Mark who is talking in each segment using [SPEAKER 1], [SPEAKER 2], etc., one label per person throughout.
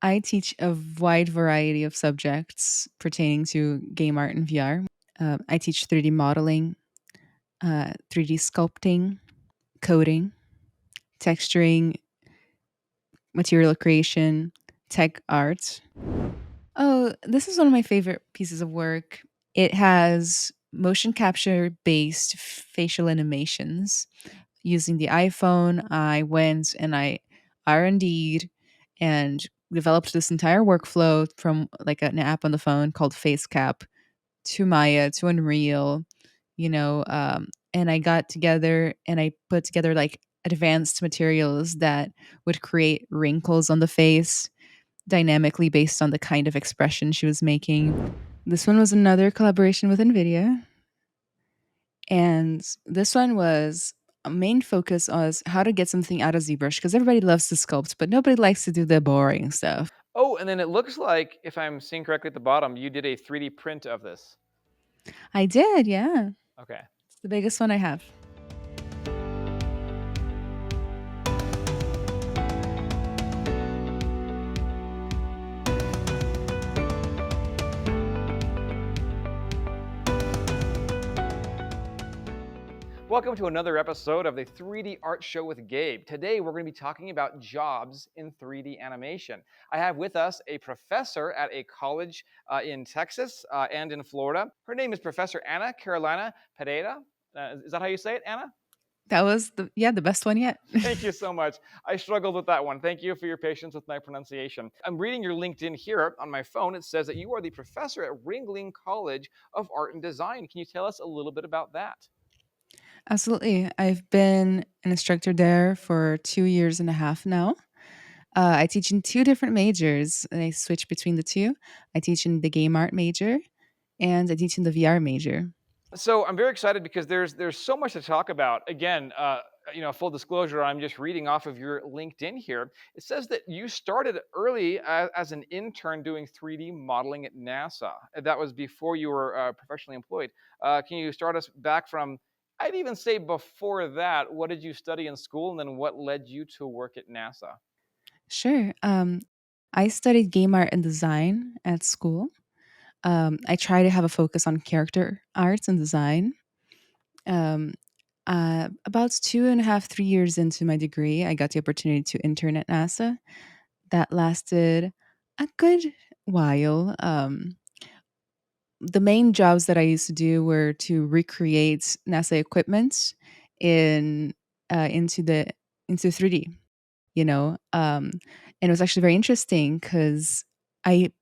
[SPEAKER 1] I teach a wide variety of subjects pertaining to game art and VR. I teach 3D modeling, 3D sculpting, coding, texturing, material creation, tech art. Oh, this is one of my favorite pieces of work. It has motion capture based facial animations. Using the iPhone, I went and I R&D'd and developed this entire workflow from like an app on the phone called FaceCap to Maya to Unreal, and I got together and I put together like advanced materials that would create wrinkles on the face dynamically based on the kind of expression she was making. This one was another collaboration with Nvidia, and this one was a main focus was how to get something out of ZBrush because everybody loves to sculpt, but nobody likes to do the boring stuff.
[SPEAKER 2] Oh, and then it looks like, if I'm seeing correctly at the bottom, you did a 3D print of this.
[SPEAKER 1] I did, yeah.
[SPEAKER 2] Okay.
[SPEAKER 1] It's the biggest one I have.
[SPEAKER 2] Welcome to another episode of the 3D Art Show with Gabe. Today we're going to be talking about jobs in 3D animation. I have with us a professor at a college in Texas and in Florida. Her name is Professor Ana Carolina Pereira. Is that how you say it, Ana?
[SPEAKER 1] That was the best one yet.
[SPEAKER 2] Thank you so much. I struggled with that one. Thank you for your patience with my pronunciation. I'm reading your LinkedIn here on my phone. It says that you are the professor at Ringling College of Art and Design. Can you tell us a little bit about that?
[SPEAKER 1] Absolutely. I've been an instructor there for 2 years and a half now. I teach in two different majors, and I switch between the two. I teach in the game art major, and I teach in the VR major.
[SPEAKER 2] So I'm very excited because there's so much to talk about. Again, full disclosure, I'm just reading off of your LinkedIn here. It says that you started early as an intern doing 3D modeling at NASA. That was before you were professionally employed. Can you start us back from? I'd even say before that. What did you study in school, and then what led you to work at NASA?
[SPEAKER 1] Sure. I studied game art and design at school. I try to have a focus on character arts and design. Um, about 2.5, 3 years into my degree, I got the opportunity to intern at NASA. That lasted a good while. The main jobs that I used to do were to recreate NASA equipment in into the into 3D. And it was actually very interesting because I,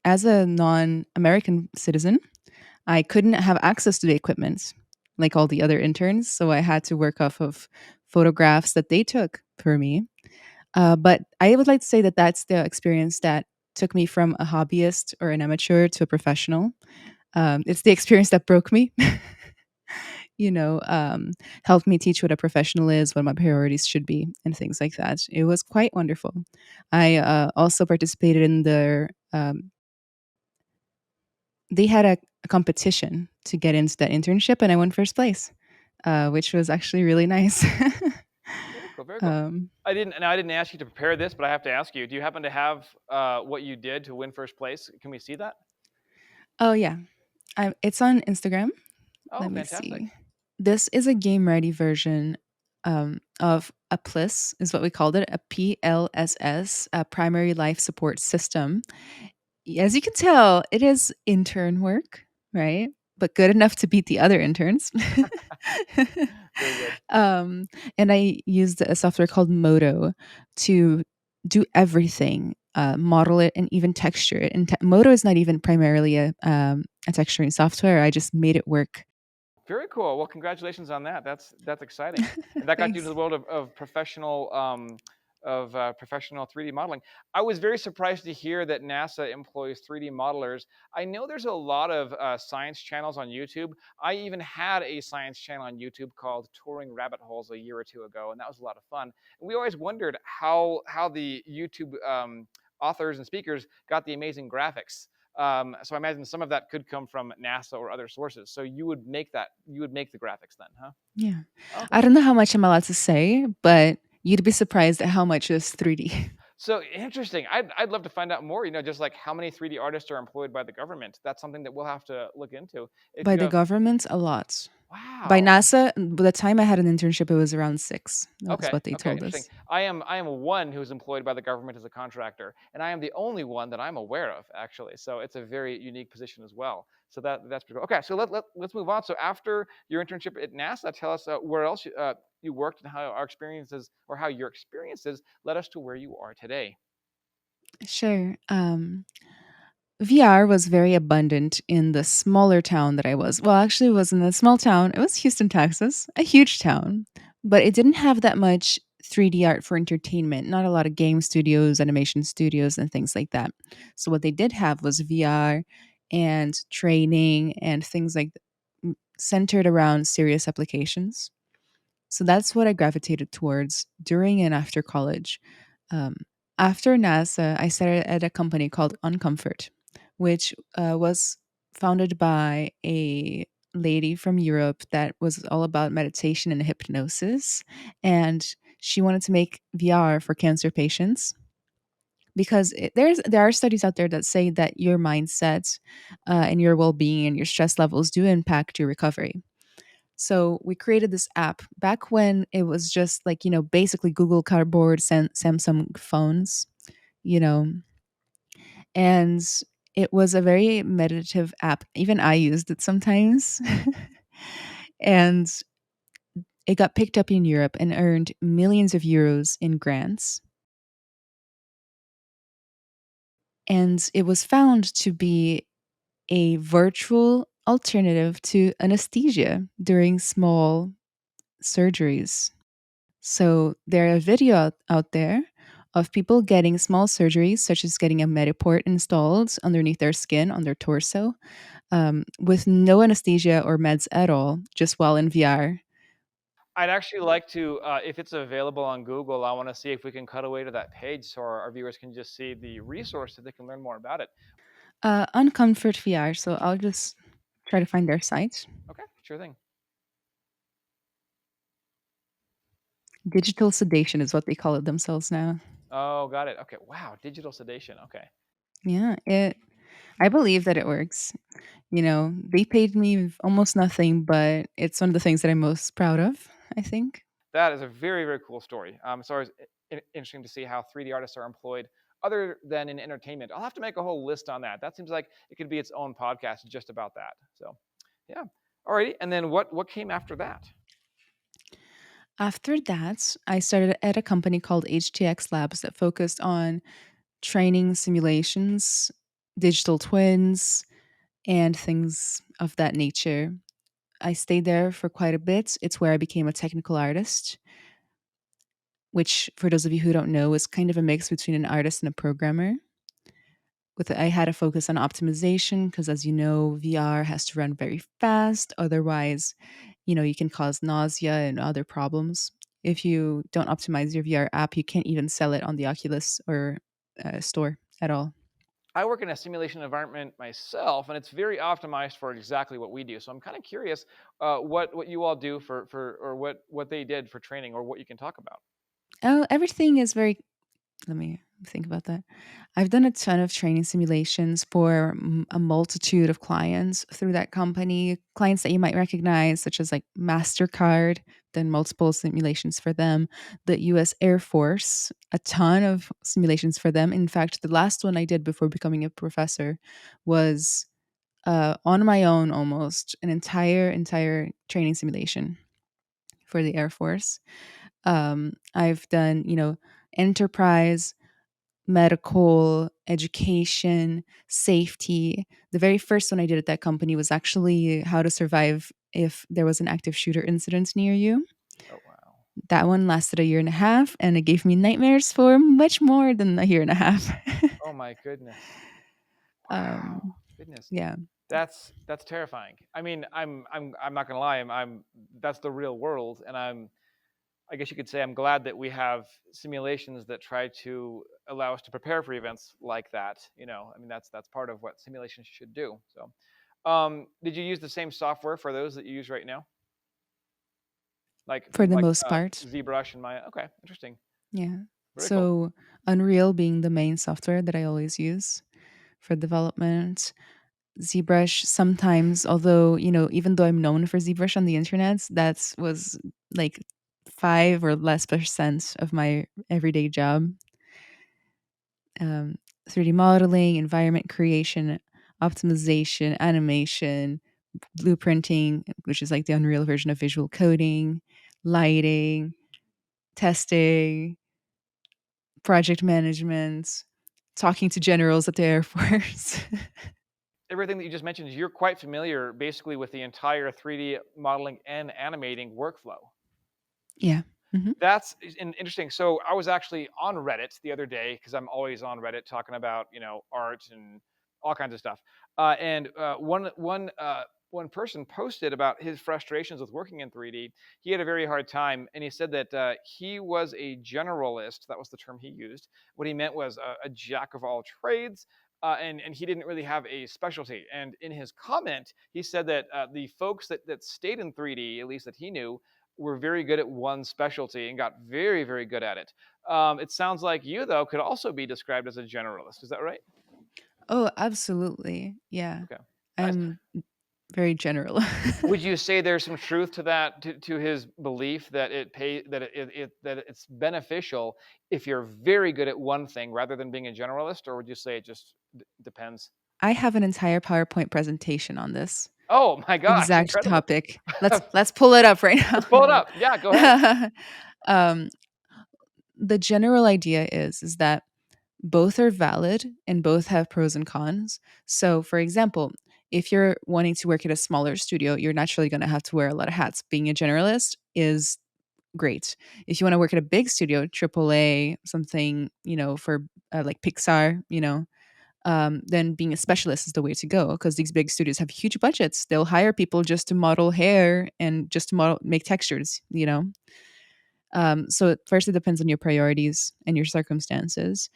[SPEAKER 1] as a non-American citizen, I couldn't have access to the equipment like all the other interns, so I had to work off of photographs that they took for me. But I would like to say that that's the experience that took me from a hobbyist or an amateur to a professional. It's the experience that broke me, you know, um, helped me teach what a professional is, what my priorities should be, and things like that. It was quite wonderful. I also participated in they had a competition to get into that internship, and I won first place, which was actually really nice.
[SPEAKER 2] Very cool. Very cool.
[SPEAKER 1] um,
[SPEAKER 2] I didn't ask you to prepare this, but I have to ask you. Do you happen to have what you did to win first place? Can we see that?
[SPEAKER 1] oh, yeah. It's on Instagram.
[SPEAKER 2] Oh,
[SPEAKER 1] Let me
[SPEAKER 2] fantastic.
[SPEAKER 1] see. This is a game ready version of a PLIS, is what we called it, a PLSS, a primary life support system. As you can tell, it is intern work, right? But good enough to beat the other interns.
[SPEAKER 2] Very good.
[SPEAKER 1] um, and I used a software called Modo to do everything, model it, and even texture it. And Modo is not even primarily a texturing software. I just made it work.
[SPEAKER 2] Very cool. Well, congratulations on that. That's exciting, and that got you into
[SPEAKER 1] Thanks.
[SPEAKER 2] the world of professional 3D modeling. I was very surprised to hear that NASA employs 3D modelers. I know there's a lot of science channels on YouTube. I even had a science channel on YouTube called Touring Rabbit Holes a year or two ago, and that was a lot of fun. And we always wondered how the YouTube authors and speakers got the amazing graphics. So I imagine some of that could come from NASA or other sources. So you would make that, you would make the graphics then, huh?
[SPEAKER 1] Yeah.
[SPEAKER 2] Okay.
[SPEAKER 1] I don't know how much I'm allowed to say, but you'd be surprised at how much is 3D.
[SPEAKER 2] So interesting. I'd love to find out more. Just like how many 3D artists are employed by the government. That's something that we'll have to look into. If
[SPEAKER 1] By
[SPEAKER 2] you
[SPEAKER 1] the
[SPEAKER 2] have,
[SPEAKER 1] government, a lot. By
[SPEAKER 2] wow.
[SPEAKER 1] NASA, by the time I had an internship, it was around six. That's
[SPEAKER 2] Okay,
[SPEAKER 1] what they
[SPEAKER 2] okay,
[SPEAKER 1] told
[SPEAKER 2] interesting.
[SPEAKER 1] us.
[SPEAKER 2] I am one who's employed by the government as a contractor, and I am the only one that I'm aware of, actually. So it's a very unique position as well. So that's pretty cool. Okay, so let's move on. So after your internship at NASA, tell us where else you worked and how our experiences or how your experiences led us to where you are today.
[SPEAKER 1] Sure. VR was very abundant in the smaller town that I was. Well, actually, it wasn't a small town. It was Houston, Texas, a huge town, but it didn't have that much 3D art for entertainment, not a lot of game studios, animation studios, and things like that. So, what they did have was VR and training and things like centered around serious applications. So that's what I gravitated towards during and after college. Um, After NASA, I started at a company called Uncomfort, which was founded by a lady from Europe that was all about meditation and hypnosis. And she wanted to make VR for cancer patients because there are studies out there that say that your mindset and your well-being and your stress levels do impact your recovery. So we created this app back when it was just like, basically Google Cardboard, Samsung phones, you know, and it was a very meditative app. Even I used it sometimes. And it got picked up in Europe and earned millions of euros in grants. And it was found to be a virtual alternative to anesthesia during small surgeries. So there are video out there of people getting small surgeries, such as getting a Mediport installed underneath their skin on their torso, with no anesthesia or meds at all, just while in VR.
[SPEAKER 2] I'd actually like to, if it's available on Google, I want to see if we can cut away to that page so our viewers can just see the resource so they can learn more about it.
[SPEAKER 1] Uncomfort VR. So I'll just try to find their site.
[SPEAKER 2] Okay, sure thing.
[SPEAKER 1] Digital sedation is what they call it themselves now.
[SPEAKER 2] Oh, got it. Okay, wow, digital sedation. Okay.
[SPEAKER 1] Yeah, I believe that it works. They paid me almost nothing, but it's one of the things that I'm most proud of, I think.
[SPEAKER 2] That is a very, very cool story. It's always interesting to see how 3D artists are employed other than in entertainment. I'll have to make a whole list on that. That seems like it could be its own podcast just about that. So, yeah. Alrighty. And then what came after that?
[SPEAKER 1] After that, I started at a company called HTX Labs that focused on training simulations, digital twins, and things of that nature. I stayed there for quite a bit. It's where I became a technical artist, which, for those of you who don't know, is kind of a mix between an artist and a programmer. I had a focus on optimization because, as you know, VR has to run very fast. Otherwise, you can cause nausea and other problems. If you don't optimize your VR app, you can't even sell it on the Oculus or store at all.
[SPEAKER 2] I work in a simulation environment myself, and it's very optimized for exactly what we do. So I'm kind of curious what you all do for or what they did for training, or what you can talk about.
[SPEAKER 1] Oh, everything is very. Let me think about that. I've done a ton of training simulations for a multitude of clients through that company, clients that you might recognize, such as like MasterCard, done multiple simulations for them, the US Air Force, a ton of simulations for them. In fact, the last one I did before becoming a professor was on my own almost an entire training simulation for the Air Force. I've done, enterprise, medical, education, safety. The very first one I did at that company was actually how to survive if there was an active shooter incident near you.
[SPEAKER 2] Oh wow.
[SPEAKER 1] That one lasted a year and a half, and it gave me nightmares for much more than a year and a half.
[SPEAKER 2] Oh my goodness. Wow.
[SPEAKER 1] um,
[SPEAKER 2] Goodness.
[SPEAKER 1] yeah,
[SPEAKER 2] That's terrifying. I mean, I'm not gonna lie. I'm that's the real world, and I guess you could say I'm glad that we have simulations that try to allow us to prepare for events like that. I mean, that's part of what simulations should do. So, did you use the same software for those that you use right now, like
[SPEAKER 1] for the
[SPEAKER 2] like
[SPEAKER 1] most part.
[SPEAKER 2] ZBrush and Maya? Okay, interesting.
[SPEAKER 1] Yeah.
[SPEAKER 2] Very cool.
[SPEAKER 1] So, Unreal being the main software that I always use for development. ZBrush sometimes, although, even though I'm known for ZBrush on the internet, that was like 5 or less% of my everyday job. Um, 3D modeling, environment creation, optimization, animation, blueprinting, which is like the Unreal version of visual coding, lighting, testing, project management, talking to generals at the Air Force.
[SPEAKER 2] Everything that you just mentioned, you're quite familiar basically with the entire 3D modeling and animating workflow.
[SPEAKER 1] Yeah. Mhm.
[SPEAKER 2] That's interesting. So I was actually on Reddit the other day because I'm always on Reddit talking about art and all kinds of stuff. One person posted about his frustrations with working in 3D. He had a very hard time, and he said that he was a generalist. That was the term he used. What he meant was a jack of all trades. And he didn't really have a specialty. And in his comment, he said that the folks that stayed in 3D, at least that he knew, were very good at one specialty and got very, very good at it. It sounds like you, though, could also be described as a generalist. Is that right?
[SPEAKER 1] Oh, absolutely. Yeah.
[SPEAKER 2] Okay, nice.
[SPEAKER 1] I'm very general.
[SPEAKER 2] Would you say there's some truth to that, to his belief that that it's beneficial if you're very good at one thing rather than being a generalist, or would you say it just depends?
[SPEAKER 1] I have an entire PowerPoint presentation on this
[SPEAKER 2] Oh my gosh,
[SPEAKER 1] exact
[SPEAKER 2] incredible!
[SPEAKER 1] topic. Let's pull it up right now.
[SPEAKER 2] Let's pull it
[SPEAKER 1] No.
[SPEAKER 2] up. Yeah, go ahead.
[SPEAKER 1] Um, the general idea is that both are valid and both have pros and cons. So, for example, if you're wanting to work at a smaller studio, you're naturally going to have to wear a lot of hats. Being a generalist is great. If you want to work at a big studio, AAA, something, for like Pixar, then being a specialist is the way to go because these big studios have huge budgets. They'll hire people just to model hair and just to make textures. So first, it depends on your priorities and your circumstances.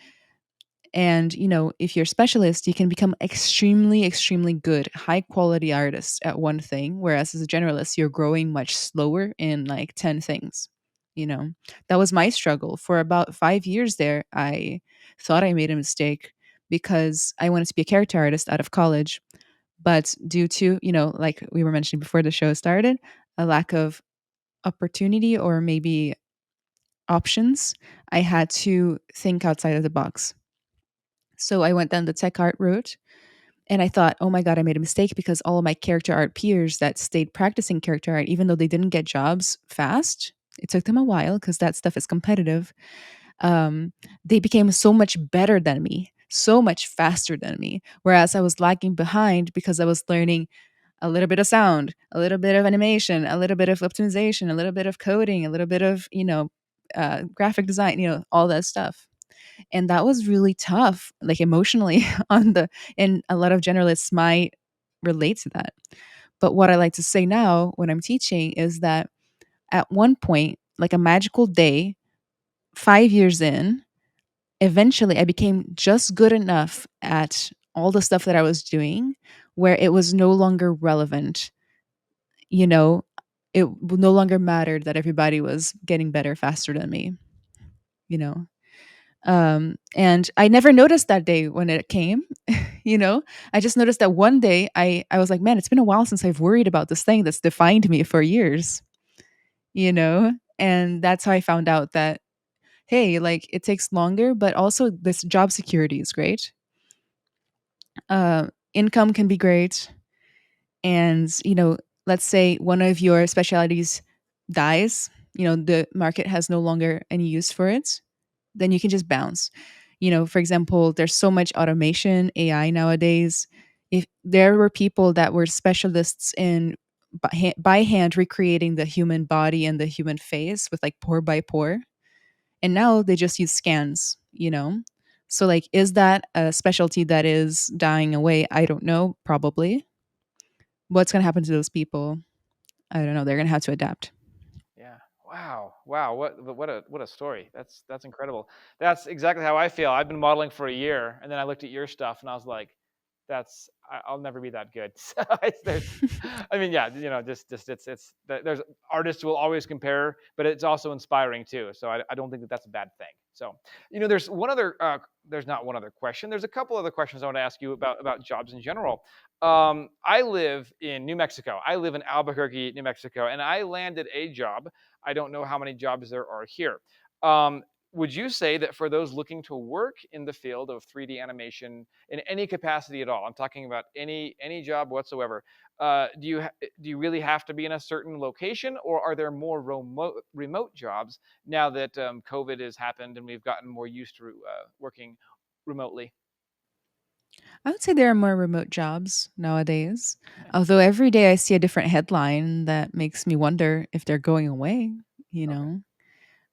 [SPEAKER 1] And, if you're a specialist, you can become extremely, extremely good, high quality artist at one thing. Whereas as a generalist, you're growing much slower in like 10 things. You know, that was my struggle for about 5 years there. I thought I made a mistake because I wanted to be a character artist out of college. But due to, like we were mentioning before the show started, a lack of opportunity or maybe options, I had to think outside of the box. So I went down the tech art route and I thought, oh my God, I made a mistake because all of my character art peers that stayed practicing character art, even though they didn't get jobs fast, it took them a while because that stuff is competitive. Um, they became so much better than me, so much faster than me. Whereas I was lagging behind because I was learning a little bit of sound, a little bit of animation, a little bit of optimization, a little bit of coding, a little bit of, graphic design, all that stuff. And that was really tough, like emotionally and a lot of generalists might relate to that. But what I like to say now when I'm teaching is that at one point, like a magical day, 5 years in, eventually I became just good enough at all the stuff that I was doing where it was no longer relevant. You know, it no longer mattered that everybody was getting better faster than me, you know. And I never noticed that day when it came, you know. I just noticed that one day I was like, man, it's been a while since I've worried about this thing that's defined me for years, you know. And that's how I found out that, hey, like it takes longer, but also this job security is great. Income can be great. And, let's say one of your specialities dies, the market has no longer any use for it, then you can just bounce. For example, there's so much automation, AI nowadays. If there were people that were specialists in by hand recreating the human body and the human face with like pore by pore, and now they just use scans. So, like, is that a specialty that is dying away? I don't know, probably. What's going to happen to those people? I don't know. They're going to have to adapt.
[SPEAKER 2] Yeah. Wow. Wow. What a story. That's incredible. That's exactly how I feel. I've been modeling for a year, and then I looked at your stuff, and I was like, I'll never be that good. So there's, I mean, yeah, just there's artists will always compare, but it's also inspiring too. So I don't think that that's a bad thing. So there's one other, there's not one other question. There's a couple other questions I want to ask you about jobs in general. I live in New Mexico. I live in Albuquerque, New Mexico, and I landed a job. I don't know how many jobs there are here. Um, would you say that for those looking to work in the field of 3D animation in any capacity at all, I'm talking about any job whatsoever, do you really have to be in a certain location, or are there more remote jobs now that COVID has happened and we've gotten more used to working remotely?
[SPEAKER 1] I would say there are more remote jobs nowadays.
[SPEAKER 2] Nice.
[SPEAKER 1] Although every day I see a different headline that makes me wonder if they're going away, you
[SPEAKER 2] Okay.
[SPEAKER 1] know?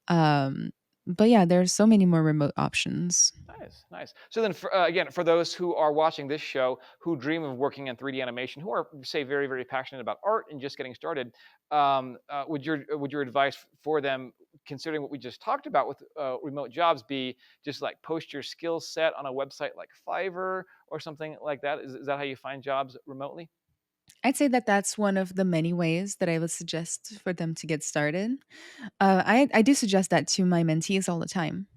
[SPEAKER 1] Um, but yeah, there's so many more remote options.
[SPEAKER 2] Nice, nice. So then, again, for those who are watching this show who dream of working in 3D animation, who are, say, very, very passionate about art and just getting started, would your advice for them, considering what we just talked about with remote jobs, be just like post your skill set on a website like Fiverr or something like that? Is that how you find jobs remotely?
[SPEAKER 1] I'd say that that's one of the many ways that I would suggest for them to get started. I do suggest that to my mentees all the time.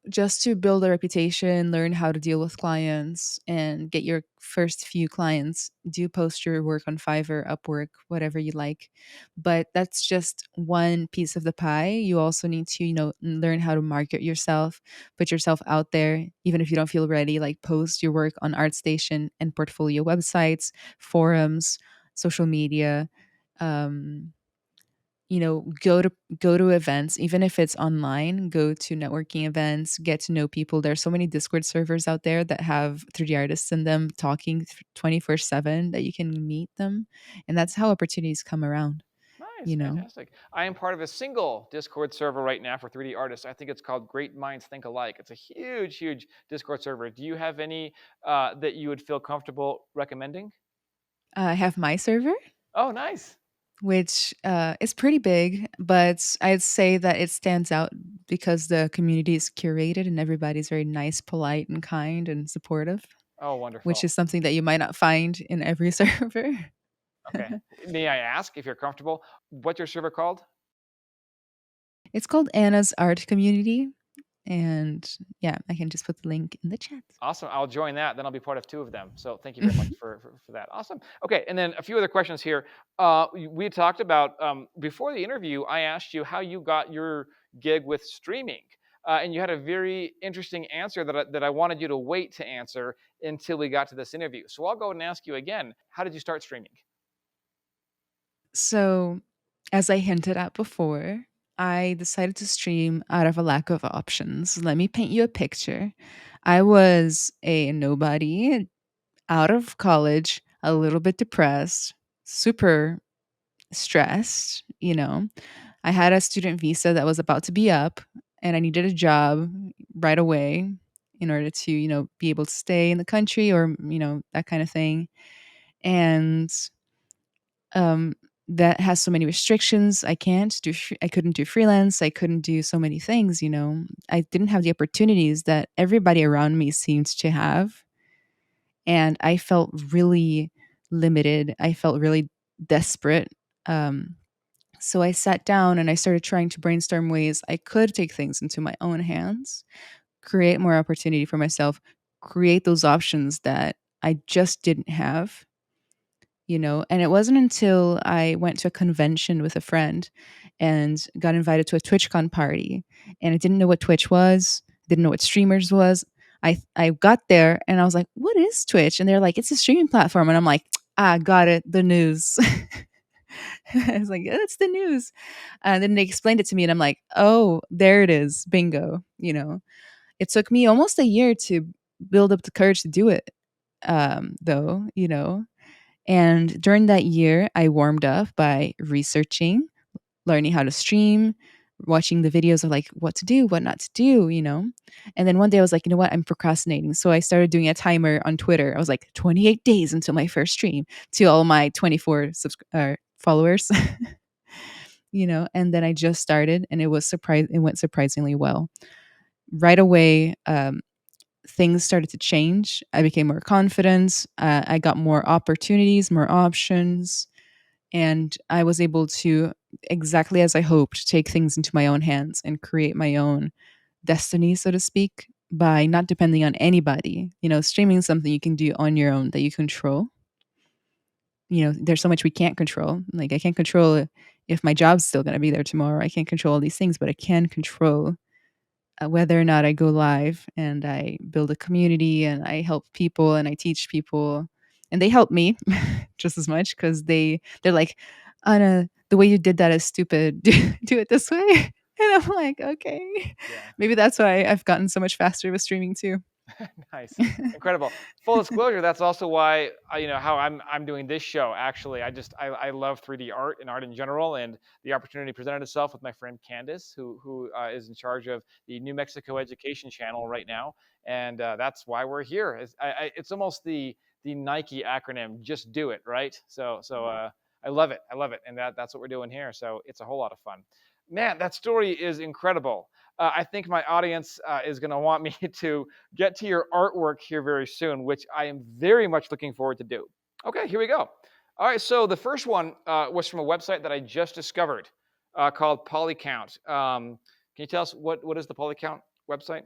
[SPEAKER 1] Just to build a reputation, learn how to deal with clients, and get your first few clients, do post your work on Fiverr, Upwork, whatever you like. But that's just one piece of the pie. You also need to, learn how to market yourself, put yourself out there, even if you don't feel ready, like post your work on ArtStation and portfolio websites, forums, social media. Um, go to events, even if it's online. Go to networking events, get to know people. There's so many Discord servers out there that have 3D artists in them talking 24/7 that you can meet them, and that's how opportunities come around
[SPEAKER 2] Nice,
[SPEAKER 1] you know
[SPEAKER 2] fantastic. I am part of a single Discord server right now for 3D artists. I think it's called Great Minds Think Alike. It's a huge, huge Discord server. Do you have any that you would feel comfortable recommending?
[SPEAKER 1] I have my server,
[SPEAKER 2] Oh, nice.
[SPEAKER 1] which is pretty big, but I'd say that it stands out because the community is curated and everybody's very nice, polite, and kind and supportive,
[SPEAKER 2] Oh,
[SPEAKER 1] which
[SPEAKER 2] wonderful.
[SPEAKER 1] is something that you might not find in every server.
[SPEAKER 2] Okay. May I ask if you're comfortable? What's your server called?
[SPEAKER 1] It's called Anna's Art Community. And yeah, I can just put the link in the chat.
[SPEAKER 2] Awesome. I'll join that. Then I'll be part of two of them. So thank you very much for that. Awesome. Okay. And then a few other questions here. We talked about before the interview, I asked you how you got your gig with streaming. And you had a very interesting answer that I wanted you to wait to answer until we got to this interview. So I'll go ahead and ask you again. How did you start streaming?
[SPEAKER 1] So, as I hinted at before, I decided to stream out of a lack of options. Let me paint you a picture. I was a nobody, out of college, a little bit depressed, super stressed. I had a student visa that was about to be up, and I needed a job right away in order to, be able to stay in the country or, that kind of thing. And um, that has so many restrictions. I couldn't do freelance. I couldn't do so many things. I didn't have the opportunities that everybody around me seemed to have. And I felt really limited. I felt really desperate. Um, so I sat down and I started trying to brainstorm ways I could take things into my own hands, create more opportunity for myself, create those options that I just didn't have. And it wasn't until I went to a convention with a friend and got invited to a TwitchCon party, and I didn't know what Twitch was, didn't know what streamers was. I got there and I was like, "What is Twitch?" And they're like, "It's a streaming platform." And I'm like, "Ah, got it, the news." I was like, "It's the news." And then they explained it to me and I'm like, "Oh, there it is. Bingo." It took me almost a year to build up the courage to do it. Though. And during that year, I warmed up by researching, learning how to stream, watching the videos of like what to do, what not to do. And then one day I was like, you know what? I'm procrastinating. So I started doing a timer on Twitter. I was like, 28 days until my first stream to all my 24 followers. And then I just started and it went surprisingly well. Right away, things started to change. I became more confident. I got more opportunities, more options, and I was able to, exactly as I hoped, take things into my own hands and create my own destiny, so to speak, by not depending on anybody. Streaming is something you can do on your own that you control. There's so much we can't control. Like, I can't control if my job's still going to be there tomorrow. I can't control all these things, but I can control whether or not I go live and I build a community and I help people and I teach people, and they help me just as much because they're like, Anna, the way you did that is stupid. Do it this way. And I'm like, okay.
[SPEAKER 2] Yeah.
[SPEAKER 1] Maybe that's why I've gotten so much faster with streaming too.
[SPEAKER 2] Nice. Incredible. Full disclosure, that's also why how I'm doing this show. Actually, I love 3D art and art in general, and the opportunity presented itself with my friend Candace, who is in charge of the New Mexico Education Channel right now, and that's why we're here. It's almost the Nike acronym, just do it, right? So I love it. I love it, and that's what we're doing here. So it's a whole lot of fun. Man, that story is incredible. I think my audience is going to want me to get to your artwork here very soon, which I am very much looking forward to do. Okay, here we go. All right, so the first one was from a website that I just discovered called Polycount. Can you tell us what is the Polycount website?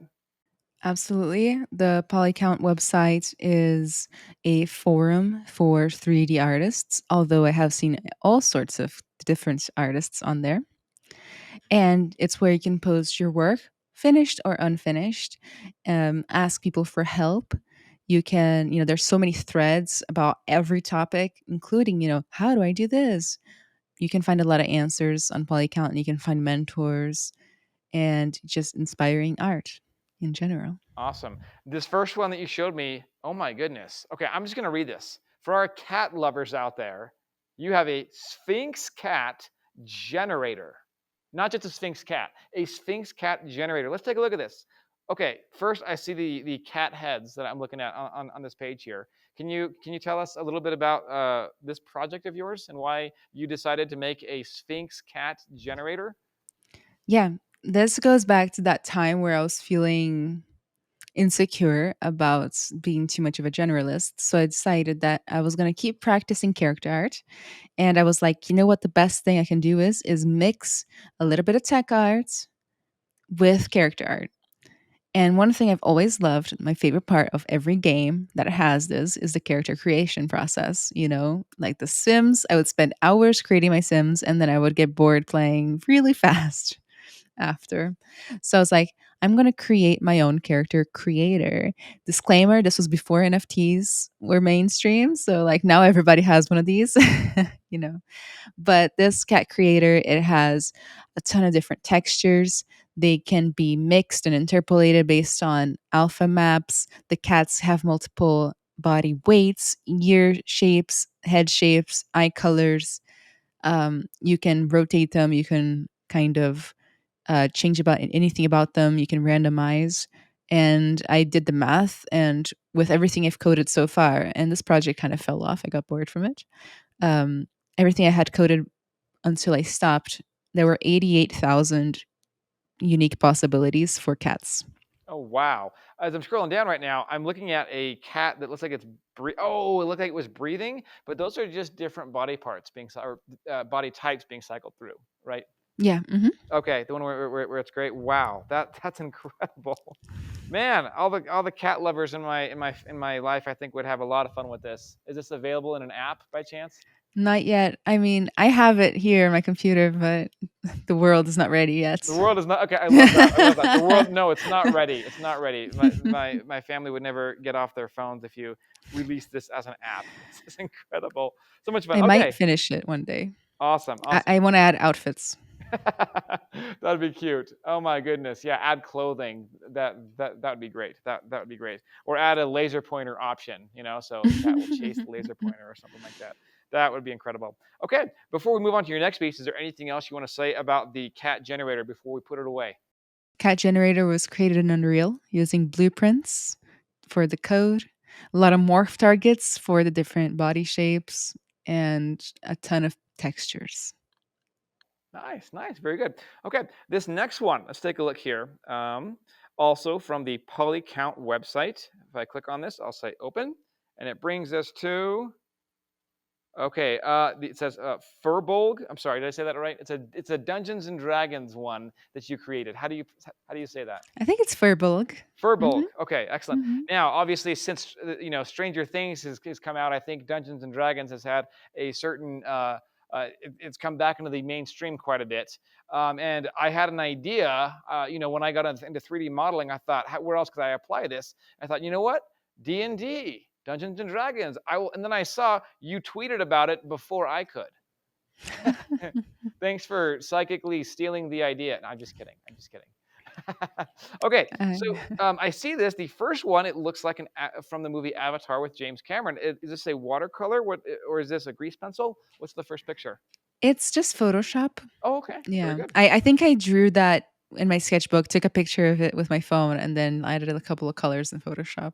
[SPEAKER 1] Absolutely. The Polycount website is a forum for 3D artists, although I have seen all sorts of different artists on there. And it's where you can post your work, finished or unfinished, ask people for help. There's so many threads about every topic, including, how do I do this? You can find a lot of answers on Polycount, and you can find mentors and just inspiring art in general.
[SPEAKER 2] Awesome. This first one that you showed me, oh my goodness. Okay, I'm just going to read this. For our cat lovers out there, you have a Sphinx cat generator. Not just a Sphinx cat, a Sphinx cat generator. Let's take a look at this. Okay, first I see the cat heads that I'm looking at on this page here. Can you tell us a little bit about this project of yours and why you decided to make a Sphinx cat generator?
[SPEAKER 1] Yeah, this goes back to that time where I was feeling insecure about being too much of a generalist. So I decided that I was going to keep practicing character art. And I was like, you know what? The best thing I can do is mix a little bit of tech art with character art. And one thing I've always loved, my favorite part of every game that has this is the character creation process. Like The Sims, I would spend hours creating my Sims and then I would get bored playing really fast after. So I was like, I'm going to create my own character creator. Disclaimer, this was before NFTs were mainstream. So, like, now everybody has one of these, you know. But this cat creator, it has a ton of different textures. They can be mixed and interpolated based on alpha maps. The cats have multiple body weights, ear shapes, head shapes, eye colors. You can rotate them. You can kind of change about anything about them. You can randomize. And I did the math, and with everything I've coded so far, and this project kind of fell off. I got bored from it. Um, Everything I had coded until I stopped, there were 88,000 unique possibilities for cats.
[SPEAKER 2] Oh wow! As I'm scrolling down right now, I'm looking at a cat that looks like it's oh, it looked like it was breathing, but those are just different body parts or body types being cycled through, right?
[SPEAKER 1] Yeah.
[SPEAKER 2] Okay, the one where it's great. Wow, that's incredible, man! All the cat lovers in my life, I think would have a lot of fun with this. Is this available in an app by chance?
[SPEAKER 1] Not yet. I mean, I have it here on my computer, but the world is not ready
[SPEAKER 2] The
[SPEAKER 1] yet.
[SPEAKER 2] world is not okay. I love that. I love that. The world, no, it's not ready. It's not ready. My family would never get off their phones if you release this as an app. It's incredible. So much fun.
[SPEAKER 1] I might
[SPEAKER 2] Okay,
[SPEAKER 1] finish it one day.
[SPEAKER 2] awesome,
[SPEAKER 1] I
[SPEAKER 2] awesome.
[SPEAKER 1] want to add outfits.
[SPEAKER 2] That'd be cute. Oh my goodness. Yeah, add clothing. That would be great. That would be great. Or add a laser pointer option, so the cat will chase the laser pointer or something like that. That would be incredible. Okay, before we move on to your next piece, is there anything else you want to say about the cat generator before we put it away?
[SPEAKER 1] Cat Generator was created in Unreal using blueprints for the code, a lot of morph targets for the different body shapes, and a ton of textures.
[SPEAKER 2] Nice, nice, very good. Okay, this next one, let's take a look here. also from the Polycount website. If I click on this, I'll say open, and it brings us to, okay, it says Furbolg. I'm sorry, did I say that right? It's a Dungeons and Dragons one that you created. How do you say that?
[SPEAKER 1] I think it's Furbolg. Hmm.
[SPEAKER 2] Furbolg. Okay, excellent.
[SPEAKER 1] Hmm.
[SPEAKER 2] Now, obviously, since Stranger Things has come out, I think Dungeons and Dragons has had a certain it's come back into the mainstream quite a bit. And I had an idea. When I got into 3D modeling, I thought, where else could I apply this? I thought, you know what? D&D, Dungeons and Dragons. I will, and then I saw you tweeted about it before I could. Thanks for psychically stealing the idea. No, I'm just kidding. I'm just kidding. Okay, so I see this. The first one, it looks like from the movie Avatar with James Cameron. Is this a watercolor? Or is this a grease pencil? What's the first picture?
[SPEAKER 1] It's just Photoshop.
[SPEAKER 2] Oh, okay, very
[SPEAKER 1] Yeah.
[SPEAKER 2] good.
[SPEAKER 1] I think I drew that in my sketchbook, took a picture of it with my phone, and then I added a couple of colors in Photoshop.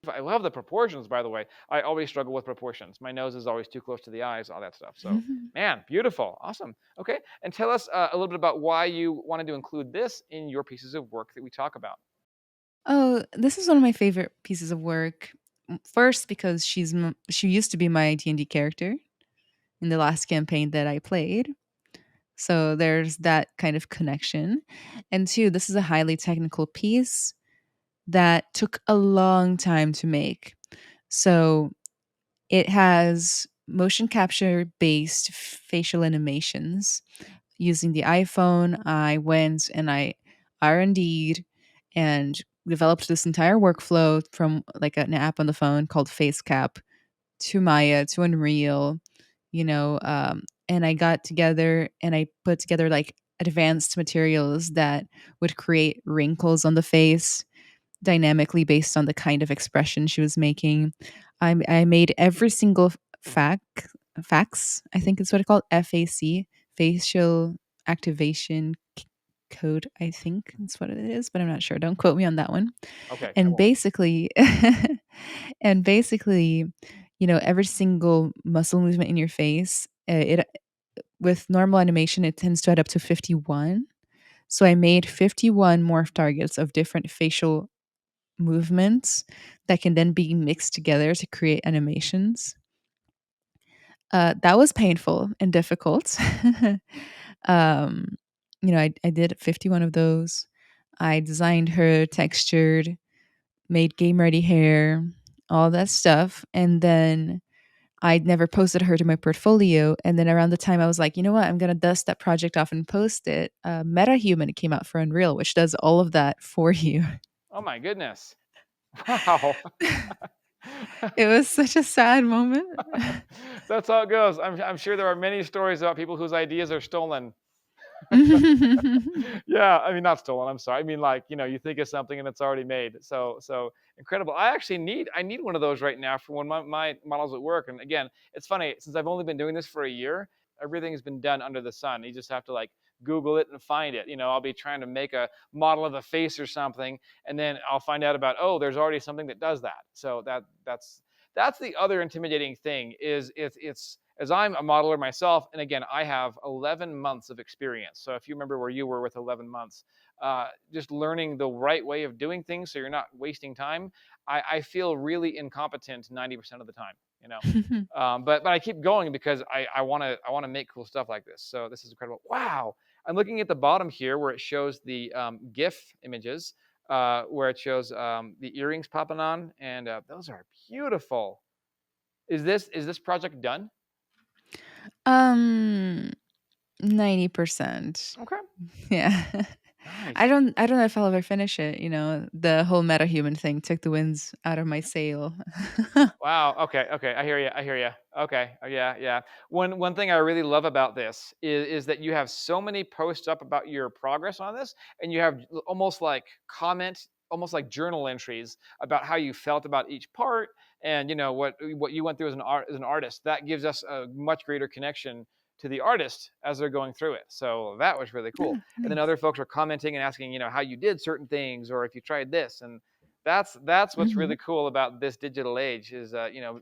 [SPEAKER 2] I love the proportions, by the way. I always struggle with proportions. My nose is always too close to the eyes, all that stuff. So, man, beautiful, awesome. Okay, and tell us a little bit about why you wanted to include this in your pieces of work that we talk about.
[SPEAKER 1] Oh, this is one of my favorite pieces of work. First, because she used to be my D&D character in the last campaign that I played. So there's that kind of connection. And two, this is a highly technical piece that took a long time to make. So it has motion capture based facial animations. Using the iPhone, I went and I R&D'd and developed this entire workflow from like an app on the phone called FaceCap to Maya to Unreal, and I got together and I put together like advanced materials that would create wrinkles on the face dynamically based on the kind of expression she was making. I made every single fax, I think it's what it's called, FAC, facial activation code, I think that's what it is, but I'm not sure. Don't quote me on that one.
[SPEAKER 2] Okay, I
[SPEAKER 1] And
[SPEAKER 2] won't.
[SPEAKER 1] basically, and basically, every single muscle movement in your face, it with normal animation, it tends to add up to 51. So I made 51 morph targets of different facial movements that can then be mixed together to create animations. That was painful and difficult. um, I did 51 of those. I designed her textured, made game ready hair, all that stuff. And then I'd never posted her to my portfolio. And then around the time I was like, you know what, I'm going to dust that project off and post it. MetaHuman came out for Unreal, which does all of that for you.
[SPEAKER 2] Oh my goodness! Wow.
[SPEAKER 1] It was such a sad moment.
[SPEAKER 2] That's how it goes. I'm sure there are many stories about people whose ideas are stolen. Yeah, I mean, not stolen. I'm sorry. I mean, like, you think of something and it's already made. So incredible. I need one of those right now for one of my models at work. And again, it's funny, since I've only been doing this for a year, everything has been done under the sun. You just have to like Google it and find it. I'll be trying to make a model of a face or something, and then I'll find out about, oh, there's already something that does that. So that's the other intimidating thing is it's as I'm a modeler myself, and again, I have 11 months of experience. So if you remember where you were with 11 months, just learning the right way of doing things so you're not wasting time, I feel really incompetent 90% of the time. But I keep going because I want to make cool stuff like this. So this is incredible. Wow, I'm looking at the bottom here where it shows the GIF images, where it shows the earrings popping on, and those are beautiful. Is this project done?
[SPEAKER 1] um 90%.
[SPEAKER 2] Okay.
[SPEAKER 1] Yeah.
[SPEAKER 2] Nice.
[SPEAKER 1] I don't know if I'll ever finish it, The whole metahuman thing took the winds out of my sail.
[SPEAKER 2] Wow. Okay. Okay. I hear you. I hear you. Okay. Yeah. Yeah. One thing I really love about this is that you have so many posts up about your progress on this, and you have almost like almost like journal entries about how you felt about each part, and what you went through as an artist. That gives us a much greater connection to the artist as they're going through it. So that was really cool.
[SPEAKER 1] Oh,
[SPEAKER 2] And then
[SPEAKER 1] nice.
[SPEAKER 2] other folks are commenting and asking, how you did certain things, or if you tried this, and that's what's
[SPEAKER 1] Mhm.
[SPEAKER 2] really cool about this digital age is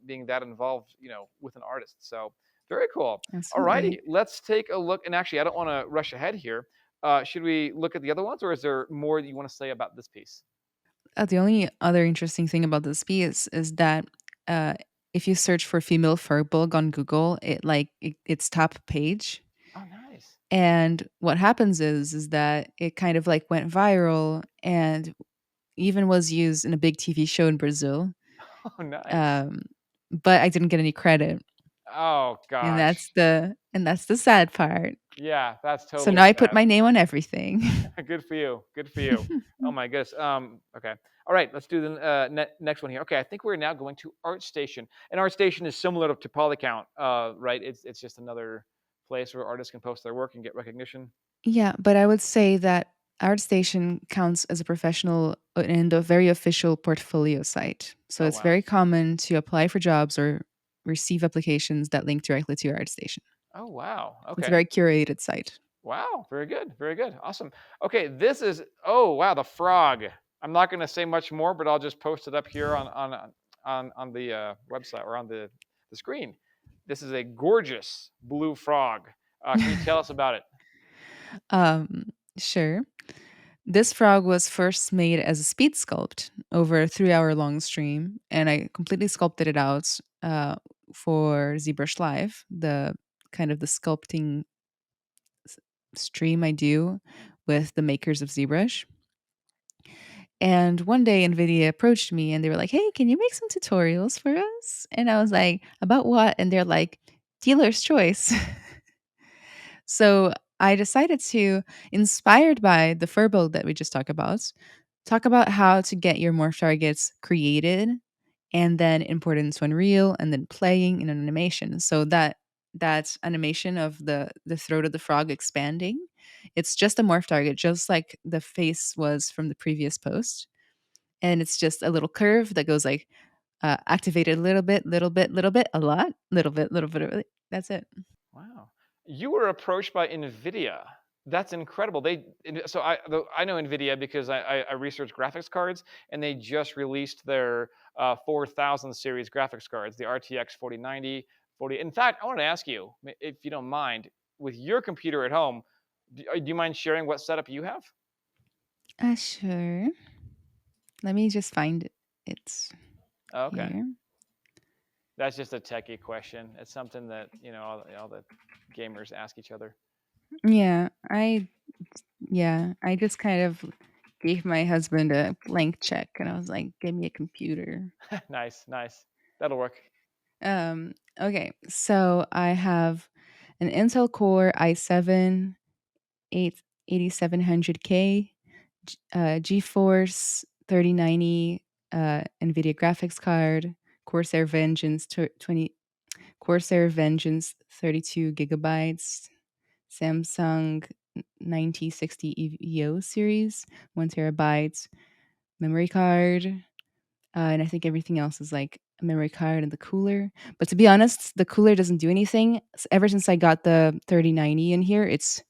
[SPEAKER 2] being that involved with an artist. So very cool. All righty,
[SPEAKER 1] Absolutely.
[SPEAKER 2] let's take a look. And actually, I don't want to rush ahead here. Should we look at the other ones, or is there more that you want to say about this piece?
[SPEAKER 1] The only other interesting thing about this piece is that uh, if you search for female furball on Google, it's top page.
[SPEAKER 2] Oh, nice.
[SPEAKER 1] And what happens is that it kind of like went viral and even was used in a big TV show in Brazil.
[SPEAKER 2] Oh, nice.
[SPEAKER 1] Um, but I didn't get any credit,
[SPEAKER 2] Oh
[SPEAKER 1] and
[SPEAKER 2] gosh.
[SPEAKER 1] that's the sad part.
[SPEAKER 2] Yeah, that's
[SPEAKER 1] So
[SPEAKER 2] totally
[SPEAKER 1] now I put
[SPEAKER 2] sad.
[SPEAKER 1] my name on everything.
[SPEAKER 2] Good for you. Good for you. Oh my goodness. Okay. All right. Let's do the next one here. Okay. I think we're now going to ArtStation, and ArtStation is similar to Polycount, right? It's just another place where artists can post their work and get recognition.
[SPEAKER 1] Yeah, but I would say that ArtStation counts as a professional and a very official portfolio site. So
[SPEAKER 2] Oh
[SPEAKER 1] it's
[SPEAKER 2] wow.
[SPEAKER 1] very common to apply for jobs or receive applications that link directly to your ArtStation.
[SPEAKER 2] Oh wow.
[SPEAKER 1] It's a
[SPEAKER 2] Okay.
[SPEAKER 1] very curated site.
[SPEAKER 2] Wow. Very good. Very good. Awesome. Okay. This is. Oh wow. The frog. I'm not going to say much more, but I'll just post it up here on the website or on the screen. This is a gorgeous blue frog. Can you tell us about it?
[SPEAKER 1] Um, sure. This frog was first made as a speed sculpt over a 3 hour long stream, and I completely sculpted it out for ZBrush Live, the kind of the sculpting s- stream I do with the makers of ZBrush. And one day Nvidia approached me and they were like, "Hey, can you make some tutorials for us?" And I was like, "About what?" And they're like, "Dealer's choice." So I decided to, inspired by the furbo that we just talk about how to get your morph targets created and then imported into Unreal and then playing in an animation. So that animation of the throat of the frog expanding, it's just a morph target, just like the face was from the previous post. And it's just a little curve that goes like activated a little bit, little bit, a lot, little bit. That's it.
[SPEAKER 2] Wow. You were approached by Nvidia. That's incredible. So I know Nvidia because I research graphics cards, and they just released their 4000 series graphics cards, the RTX 4090, 40. In fact, I want to ask you, if you don't mind, with your computer at home, do you mind sharing what setup you have?
[SPEAKER 1] Sure. Let me just find it. It's
[SPEAKER 2] Oh, okay.
[SPEAKER 1] here.
[SPEAKER 2] That's just a techie question. It's something that all the gamers ask each other.
[SPEAKER 1] Yeah, I just kind of gave my husband a blank check and I was like, "Give me a computer."
[SPEAKER 2] Nice, nice. That'll work.
[SPEAKER 1] Okay. So I have an Intel Core i7 8700K, GeForce 3090, Nvidia graphics card, Corsair Vengeance 20 Corsair Vengeance 32 gigabytes, Samsung 9060 EVO series, 1 terabyte, memory card, and I think everything else is like a memory card and the cooler. But to be honest, the cooler doesn't do anything. Ever since I got the 3090 in here, it's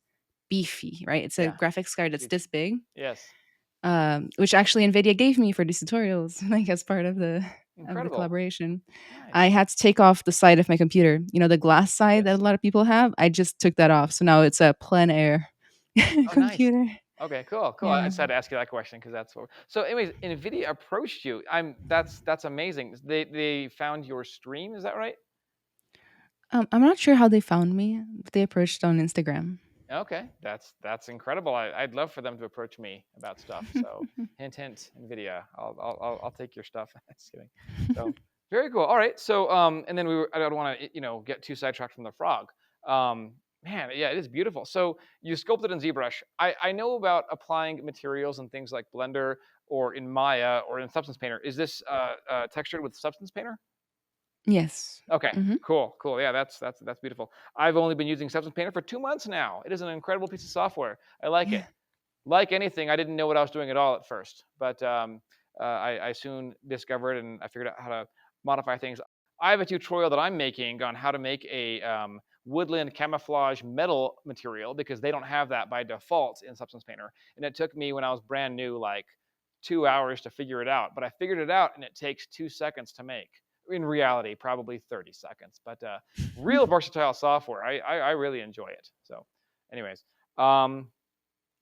[SPEAKER 1] beefy, right? It's a
[SPEAKER 2] Yeah.
[SPEAKER 1] graphics card that's
[SPEAKER 2] Huge.
[SPEAKER 1] this big,
[SPEAKER 2] Yes.
[SPEAKER 1] which actually Nvidia gave me for these tutorials, like as part of the
[SPEAKER 2] Incredible.
[SPEAKER 1] collaboration. I
[SPEAKER 2] Nice.
[SPEAKER 1] had to take off the side of my computer, the glass side that a
[SPEAKER 2] Yes.
[SPEAKER 1] lot of people have. I just took that off, so now it's a plein air
[SPEAKER 2] Oh, nice.
[SPEAKER 1] computer.
[SPEAKER 2] Okay, cool, cool. I
[SPEAKER 1] Yeah.
[SPEAKER 2] just had to ask you that question because that's what. So, anyways, Nvidia approached you. That's amazing. They found your stream. Is that right?
[SPEAKER 1] I'm not sure how they found me, but they approached on Instagram.
[SPEAKER 2] Okay, that's incredible. I'd love for them to approach me about stuff. So, hint, hint, Nvidia. I'll take your stuff. Just kidding. So, very cool. All right. So, and then I don't want to get too sidetracked from the frog. Man, yeah, it is beautiful. So you sculpted in ZBrush. I know about applying materials and things like Blender or in Maya or in Substance Painter. Is this textured with Substance Painter?
[SPEAKER 1] Yes.
[SPEAKER 2] Okay,
[SPEAKER 1] Hmm.
[SPEAKER 2] cool, cool. Yeah, that's beautiful. I've only been using Substance Painter for 2 months now. It is an incredible piece of software. I like it.
[SPEAKER 1] Yeah.
[SPEAKER 2] Like anything, I didn't know what I was doing at all at first, but I soon discovered and I figured out how to modify things. I have a tutorial that I'm making on how to make a woodland camouflage metal material because they don't have that by default in Substance Painter. And it took me when I was brand new like 2 hours to figure it out, but I figured it out and it takes 2 seconds to make. In reality, probably 30 seconds, but real versatile software. I really enjoy it. So, anyways, um,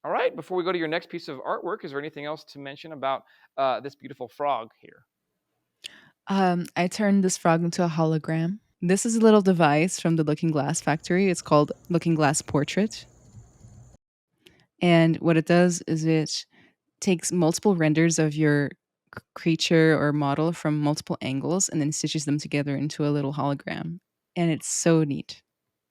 [SPEAKER 2] All right. Before we go to your next piece of artwork, is there anything else to mention about this beautiful frog here?
[SPEAKER 1] I turned this frog into a hologram. This is a little device from the Looking Glass factory. It's called Looking Glass Portrait. And what it does is it takes multiple renders of your creature or model from multiple angles and then stitches them together into a little hologram. And it's so neat.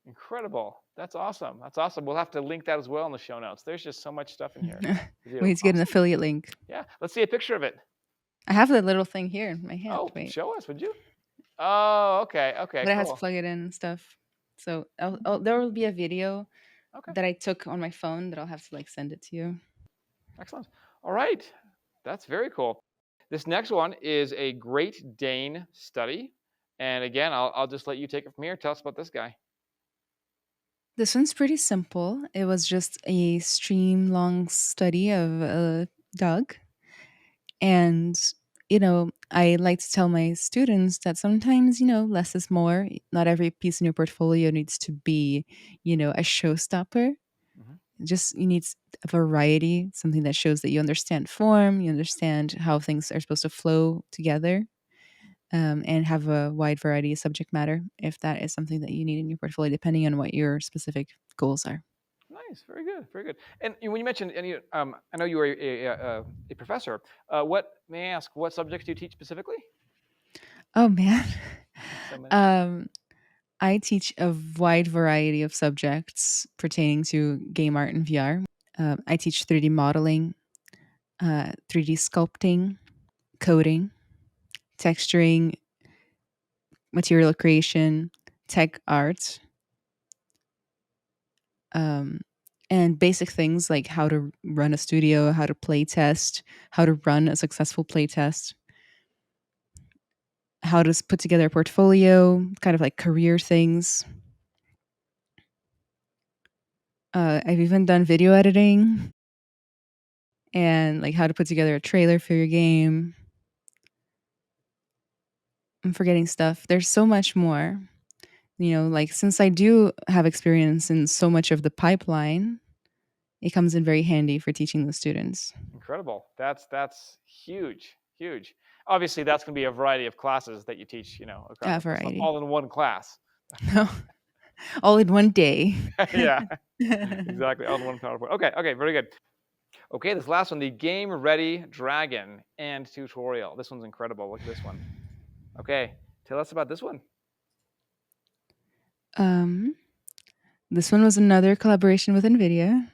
[SPEAKER 2] Incredible. That's awesome. That's awesome. We'll have to link that as well in the show notes. There's just so much stuff in here to
[SPEAKER 1] We
[SPEAKER 2] do.
[SPEAKER 1] need to get an
[SPEAKER 2] Awesome.
[SPEAKER 1] affiliate link.
[SPEAKER 2] Yeah. Let's see a picture of it.
[SPEAKER 1] I have that little thing here in my hand.
[SPEAKER 2] Oh,
[SPEAKER 1] Wait,
[SPEAKER 2] show us, would you? Oh, okay. Okay.
[SPEAKER 1] but I had to
[SPEAKER 2] Cool.
[SPEAKER 1] plug it in and stuff. So there will be a video
[SPEAKER 2] Okay.
[SPEAKER 1] that I took on my phone that I'll have to like send it to you.
[SPEAKER 2] Excellent. All right. That's very cool. This next one is a Great Dane study. And again, I'll just let you take it from here. Tell us about this guy.
[SPEAKER 1] This one's pretty simple. It was just a stream long study of a dog. And, I like to tell my students that sometimes, less is more. Not every piece in your portfolio needs to be, a showstopper.
[SPEAKER 2] Mhm.
[SPEAKER 1] Just you need a variety, something that shows that you understand form, you understand how things are supposed to flow together, and have a wide variety of subject matter if that is something that you need in your portfolio, depending on what your specific goals are.
[SPEAKER 2] Nice, very good, very good. And when you mentioned, I know you were a professor. What may I ask? What subjects do you teach specifically?
[SPEAKER 1] Oh man.
[SPEAKER 2] So many.
[SPEAKER 1] um, I teach a wide variety of subjects pertaining to game art and VR. I teach 3D modeling, 3D sculpting, coding, texturing, material creation, tech art, um, and basic things like how to run a studio, how to play test, how to run a successful play test, how to put together a portfolio, kind of like career things. I've even done video editing and like how to put together a trailer for your game. I'm forgetting stuff. There's so much more. Like since I do have experience in so much of the pipeline, it comes in very handy for teaching the students.
[SPEAKER 2] Incredible. That's huge, huge. Obviously, that's going to be a variety of classes that you teach.
[SPEAKER 1] A
[SPEAKER 2] It's not
[SPEAKER 1] variety.
[SPEAKER 2] all in one class.
[SPEAKER 1] All in one day.
[SPEAKER 2] Yeah, exactly. All in one PowerPoint. Okay, okay, very good. Okay, this last one, the Game Ready Dragon and tutorial. This one's incredible. Look at this one. Okay, tell us about this one.
[SPEAKER 1] um, this one was another collaboration with Nvidia.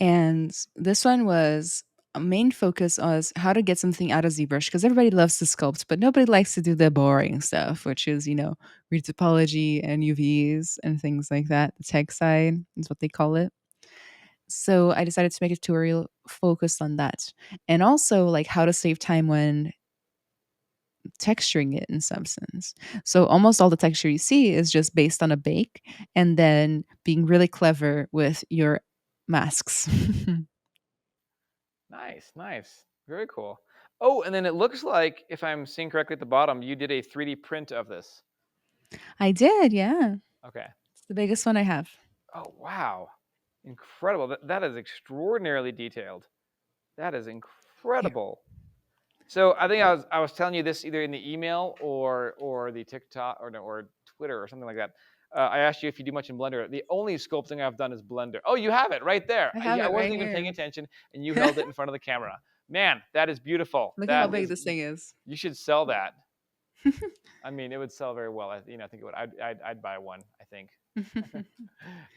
[SPEAKER 1] And this one was a main focus was how to get something out of ZBrush because everybody loves to sculpt, but nobody likes to do the boring stuff, which is, read topology and UVs and things like that. The tech side is what they call it. So I decided to make a tutorial focused on that. And also like how to save time when texturing it in Substance. So almost all the texture you see is just based on a bake and then being really clever with your masks.
[SPEAKER 2] Nice, nice. Very cool. Oh, and then it looks like, if I'm seeing correctly at the bottom, you did a 3D print of this.
[SPEAKER 1] I did, yeah.
[SPEAKER 2] Okay.
[SPEAKER 1] It's the biggest one I have.
[SPEAKER 2] Oh, wow. Incredible. That is extraordinarily detailed. That is
[SPEAKER 1] Here.
[SPEAKER 2] incredible. So I think I was telling you this either in the email or the TikTok or Twitter or something like that. I asked you if you do much in Blender. The only sculpting I've done is Blender. Oh, you have it right there.
[SPEAKER 1] I have
[SPEAKER 2] I
[SPEAKER 1] it right
[SPEAKER 2] wasn't even paying
[SPEAKER 1] here.
[SPEAKER 2] attention, and you held it in front of the camera. Man, that is beautiful.
[SPEAKER 1] Look at how
[SPEAKER 2] That
[SPEAKER 1] big
[SPEAKER 2] is.
[SPEAKER 1] this thing is.
[SPEAKER 2] You should sell that. I mean, it would sell very well. I think it would. I'd buy one. I think.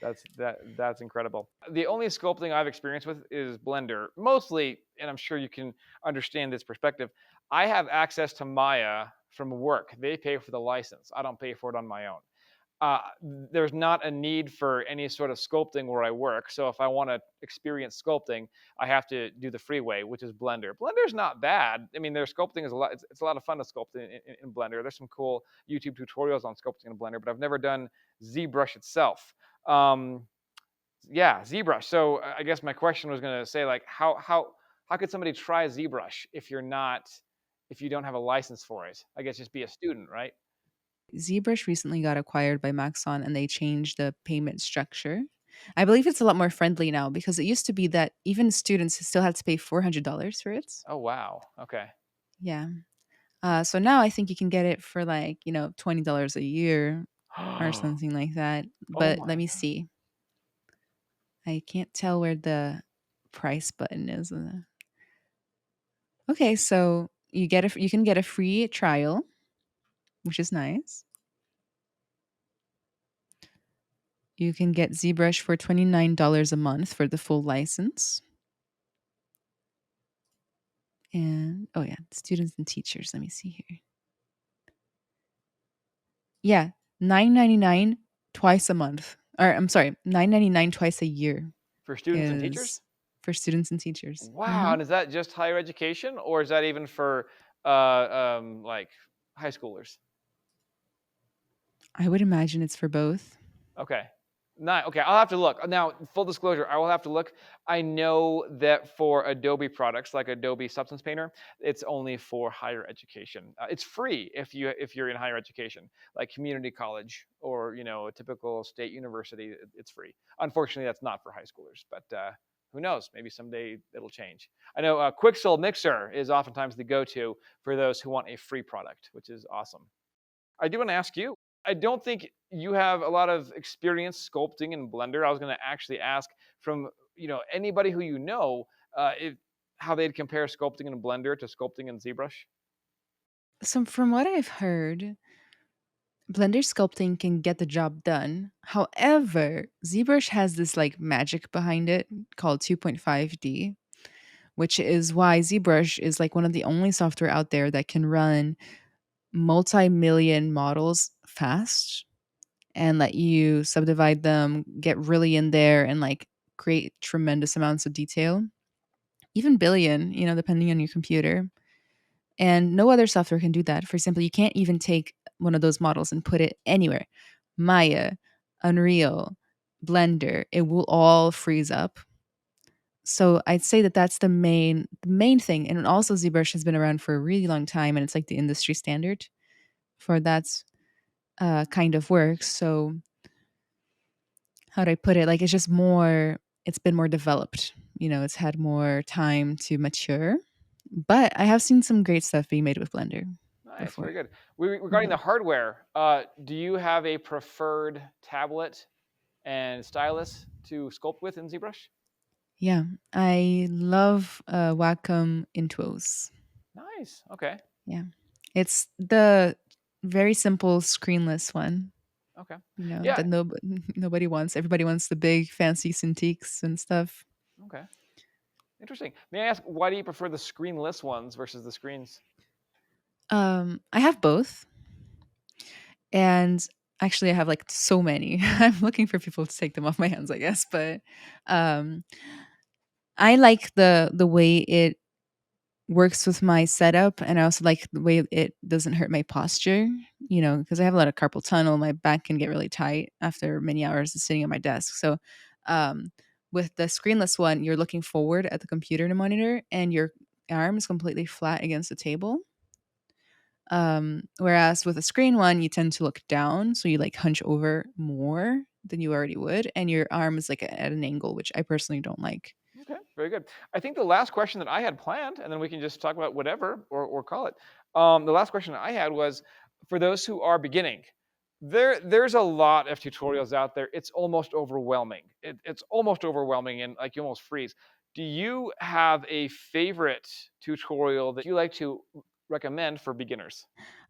[SPEAKER 2] That's incredible. The only sculpting I've experienced with is Blender, mostly, and I'm sure you can understand this perspective. I have access to Maya from work. They pay for the license. I don't pay for it on my own. There's not a need for any sort of sculpting where I work. So if I want to experience sculpting, I have to do the free way, which is Blender. Blender's not bad. I mean, their sculpting is a lot. It's a lot of fun to sculpt in Blender. There's some cool YouTube tutorials on sculpting in Blender, but I've never done ZBrush itself. Um, yeah, ZBrush. So I guess my question was going to say, like, how could somebody try ZBrush if you don't have a license for it? I guess just be a student, right?
[SPEAKER 1] ZBrush recently got acquired by Maxon and they changed the payment structure. I believe it's a lot more friendly now because it used to be that even students still had to pay $400 for it.
[SPEAKER 2] Oh, wow. Okay.
[SPEAKER 1] Yeah. So now I think you can get it for like, $20 a year or something like that.
[SPEAKER 2] Oh
[SPEAKER 1] But let
[SPEAKER 2] my
[SPEAKER 1] me
[SPEAKER 2] god.
[SPEAKER 1] see. I can't tell where the price button is. Okay, so you can get a free trial, which is nice. You can get ZBrush for $29 a month for the full license. And oh yeah, students and teachers. Let me see here. Yeah, 9.99 twice a month. Or I'm sorry, 9.99 twice a year
[SPEAKER 2] For students and teachers?
[SPEAKER 1] is for students and teachers.
[SPEAKER 2] Wow, and is that just higher education, or is that even for, like, high schoolers?
[SPEAKER 1] I would imagine it's for both.
[SPEAKER 2] Okay. Okay, I'll have to look. Now, full disclosure, I will have to look. I know that for Adobe products like Adobe Substance Painter, it's only for higher education. It's free if you're in higher education, like community college or a typical state university. It's free. Unfortunately, that's not for high schoolers, but who knows? Maybe someday it'll change. I know Quixel Mixer is oftentimes the go-to for those who want a free product, which is awesome. I do want to ask you. I don't think you have a lot of experience sculpting in Blender. I was going to actually ask from anybody who if how they'd compare sculpting in Blender to sculpting in ZBrush.
[SPEAKER 1] So from what I've heard, Blender sculpting can get the job done. However, ZBrush has this like magic behind it called 2.5D, which is why ZBrush is like one of the only software out there that can run multi-million models fast and let you subdivide them, get really in there and like create tremendous amounts of detail. Even billion, depending on your computer. And no other software can do that. For example, you can't even take one of those models and put it anywhere. Maya, Unreal, Blender, it will all freeze up. So I'd say that that's the main thing. And also ZBrush has been around for a really long time and it's like the industry standard for that kind of work. So how do I put it? Like it's been more developed. It's had more time to mature. But I have seen some great stuff being made with Blender
[SPEAKER 2] Nice,
[SPEAKER 1] before.
[SPEAKER 2] very good. Regarding
[SPEAKER 1] Mhm.
[SPEAKER 2] the hardware, do you have a preferred tablet and stylus to sculpt with in ZBrush?
[SPEAKER 1] Yeah, I love Wacom Intuos.
[SPEAKER 2] Nice. Okay.
[SPEAKER 1] Yeah, it's the very simple screenless one.
[SPEAKER 2] Okay.
[SPEAKER 1] That
[SPEAKER 2] Yeah.
[SPEAKER 1] nobody wants. Everybody wants the big fancy Cintiqs and stuff.
[SPEAKER 2] Okay. Interesting. May I ask why do you prefer the screenless ones versus the screens?
[SPEAKER 1] I have both, and actually, I have like so many. I'm looking for people to take them off my hands, I guess. But um, I like the way it works with my setup, and I also like the way it doesn't hurt my posture, because I have a lot of carpal tunnel, my back can get really tight after many hours of sitting at my desk. So, um, with the screenless one, you're looking forward at the computer to monitor and your arm is completely flat against the table. Whereas with a screen one, you tend to look down, so you like hunch over more than you already would, and your arm is like at an angle, which I personally don't like.
[SPEAKER 2] Okay, very good. I think the last question that I had planned, and then we can just talk about whatever or call it. The last question that I had was for those who are beginning. There's a lot of tutorials out there. It's almost overwhelming. It's almost overwhelming, and like you almost freeze. Do you have a favorite tutorial that you like to recommend for beginners?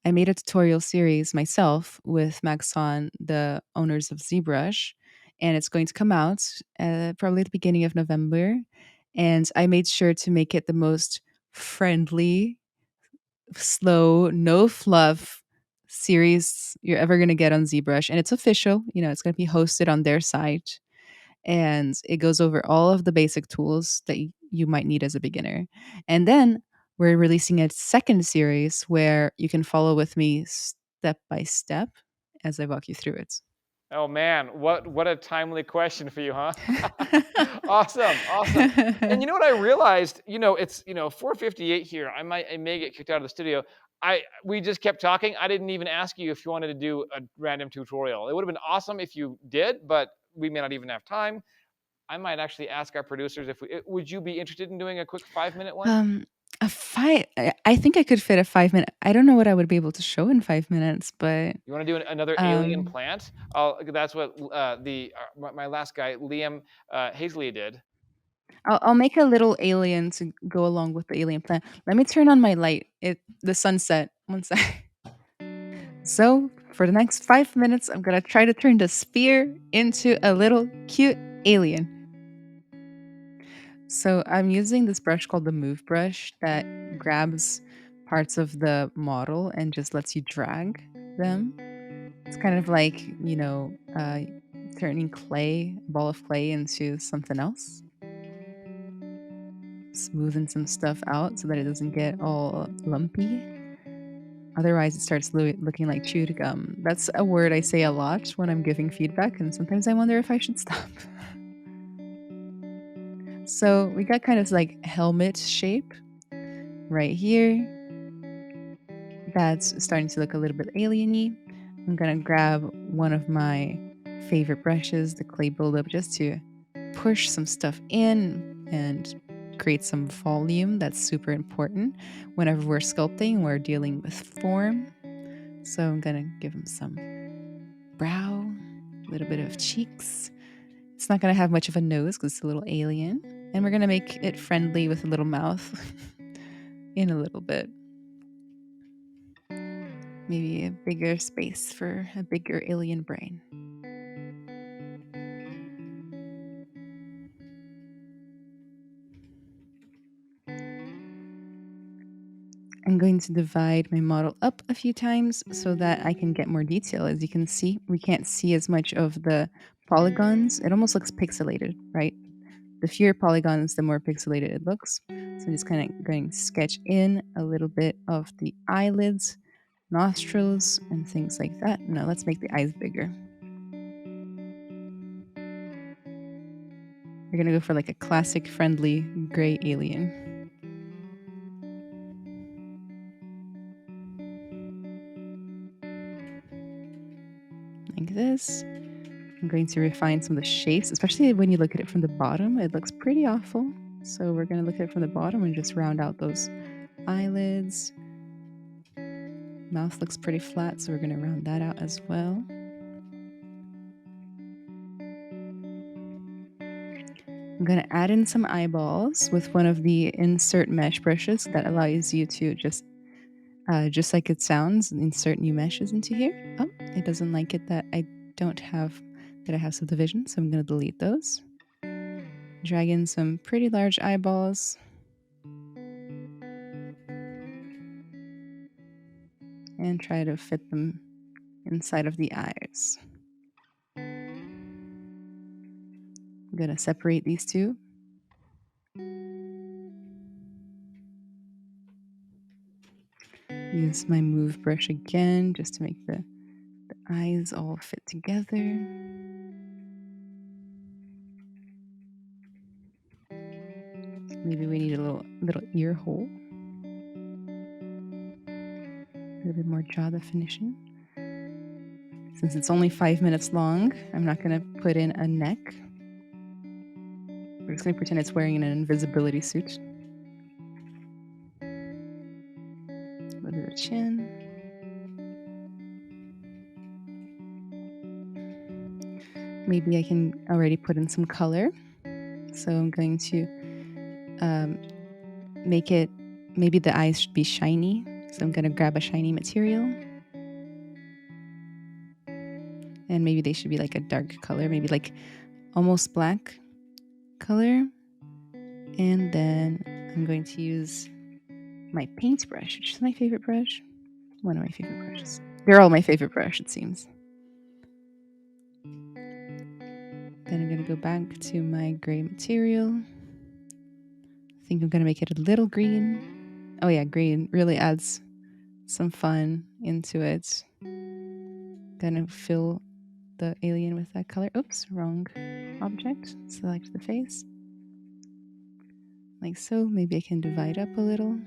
[SPEAKER 1] I made a tutorial series myself with Maxon, the owners of ZBrush, and it's going to come out probably at the beginning of November. And I made sure to make it the most friendly, slow, no fluff series you're ever going to get on ZBrush. And it's official, it's going to be hosted on their site and it goes over all of the basic tools that you might need as a beginner. And then we're releasing a second series where you can follow with me step by step as I walk you through it.
[SPEAKER 2] Oh man, what a timely question for you, huh? Awesome, awesome. And you know what I realized? It's 4:58 here. I may get kicked out of the studio. We just kept talking. I didn't even ask you if you wanted to do a random tutorial. It would have been awesome if you did, but we may not even have time. I might actually ask our producers if would you be interested in doing a quick 5-minute one?
[SPEAKER 1] Um, a five. I think I could fit a 5 minute. I don't know what I would be able to show in 5 minutes, but
[SPEAKER 2] You want to do another alien
[SPEAKER 1] um,
[SPEAKER 2] plant? That's what my last guy Liam Hazley did.
[SPEAKER 1] I'll make a little alien to go along with the alien plant. Let me turn on my light. The sunset. One sec. So for the next 5 minutes, I'm gonna try to turn the sphere into a little cute alien. So I'm using this brush called the Move brush that grabs parts of the model and just lets you drag them. It's kind of like, turning a ball of clay into something else, smoothing some stuff out so that it doesn't get all lumpy. Otherwise, it starts looking like chewed gum. That's a word I say a lot when I'm giving feedback, and sometimes I wonder if I should stop. So we got kind of like helmet shape right here. That's starting to look a little bit alien-y. I'm gonna grab one of my favorite brushes, the clay buildup, just to push some stuff in and create some volume. That's super important whenever we're sculpting, we're dealing with form. So I'm gonna give him some brow, a little bit of cheeks. It's not gonna have much of a nose because it's a little alien. And we're gonna make it friendly with a little mouth in a little bit. Maybe a bigger space for a bigger alien brain. I'm going to divide my model up a few times so that I can get more detail. As you can see, we can't see as much of the polygons. It almost looks pixelated, right? The fewer polygons, the more pixelated it looks. So I'm just kind of going to sketch in a little bit of the eyelids, nostrils, and things like that. Now let's make the eyes bigger. We're going to go for like a classic friendly gray alien. Like this. I'm going to refine some of the shapes, especially when you look at it from the bottom. It looks pretty awful. So we're going to look at it from the bottom and just round out those eyelids. Mouth looks pretty flat, so we're going to round that out as well. I'm going to add in some eyeballs with one of the insert mesh brushes that allows you to just like it sounds, insert new meshes into here. Oh, it doesn't like it that I have subdivision, so I'm going to delete those. Drag in some pretty large eyeballs. And try to fit them inside of the eyes. I'm going to separate these two. Use my move brush again just to make the eyes all fit together. Maybe we need a little ear hole. A little bit more jaw definition. Since it's only 5 minutes long, I'm not going to put in a neck. We're just going to pretend it's wearing an invisibility suit. A little bit of chin. Maybe I can already put in some color. So I'm going to make it, maybe the eyes should be shiny. So I'm going to grab a shiny material. And maybe they should be like a dark color, maybe like almost black color. And then I'm going to use my paintbrush, which is my favorite brush. One of my favorite brushes. They're all my favorite brush, it seems. Then I'm going to go back to my gray material. I think I'm going to make it a little green. Oh yeah, green really adds some fun into it. Gonna fill the alien with that color. Oops, wrong object. Select the face. Like so. Maybe I can divide up a little.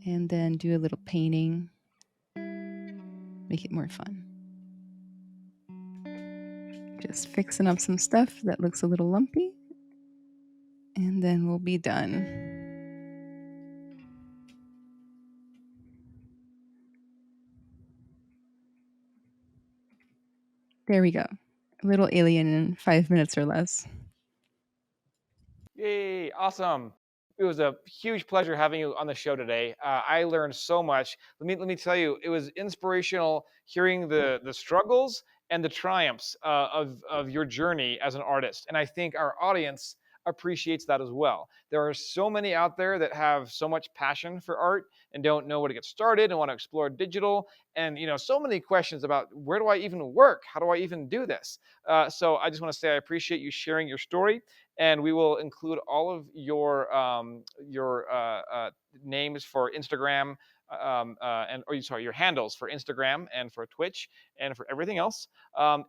[SPEAKER 1] And then do a little painting. Make it more fun. Just fixing up some stuff that looks a little lumpy, and then we'll be done. There we go. A little alien in 5 minutes or less.
[SPEAKER 2] Yay, awesome. It was a huge pleasure having you on the show today. I learned so much. Let me tell you, it was inspirational hearing the struggles and the triumphs of your journey as an artist. And I think our audience appreciates that as well. There are so many out there that have so much passion for art and don't know where to get started and want to explore digital, and so many questions about where do I even work? How do I even do this? So I just want to say I appreciate you sharing your story, and we will include all of your names for Instagram, and or sorry, your handles for Instagram and for Twitch and for everything else.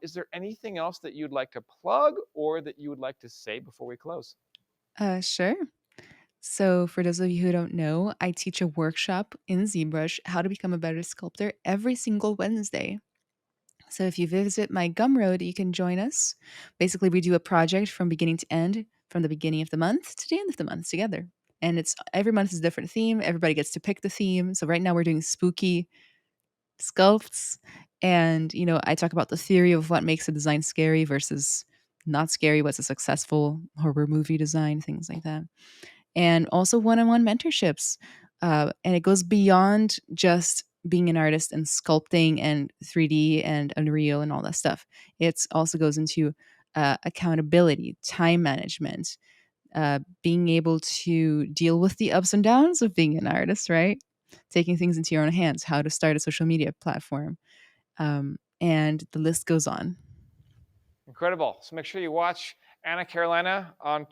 [SPEAKER 2] Is there anything else that you'd like to plug or that you would like to say before we close?
[SPEAKER 1] Sure. So, for those of you who don't know, I teach a workshop in ZBrush, how to become a better sculptor, every single Wednesday. So, if you visit my Gumroad, you can join us. Basically, we do a project from beginning to end, from the beginning of the month to the end of the month together. And it's every month is a different theme. Everybody gets to pick the theme. So, right now, we're doing spooky sculpts. And, I talk about the theory of what makes a design scary versus not scary, what's a successful horror movie design, things like that, and also one-on-one mentorships. And it goes beyond just being an artist and sculpting and 3D and Unreal and all that stuff. It also goes into accountability, time management, being able to deal with the ups and downs of being an artist, right? Taking things into your own hands, how to start a social media platform, and the list goes on.
[SPEAKER 2] Incredible. So make sure you watch Ana Carolina on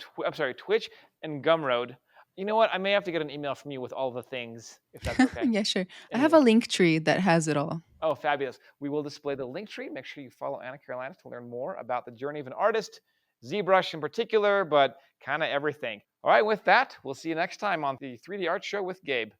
[SPEAKER 2] Twitch and Gumroad. You know what? I may have to get an email from you with all the things, if that's okay.
[SPEAKER 1] Yeah, sure. I
[SPEAKER 2] And
[SPEAKER 1] have a link tree that has it all.
[SPEAKER 2] oh, fabulous. We will display the link tree. Make sure you follow Ana Carolina to learn more about the journey of an artist, ZBrush in particular, but kind of everything. All right, with that, we'll see you next time on the 3D Art Show with Gabe.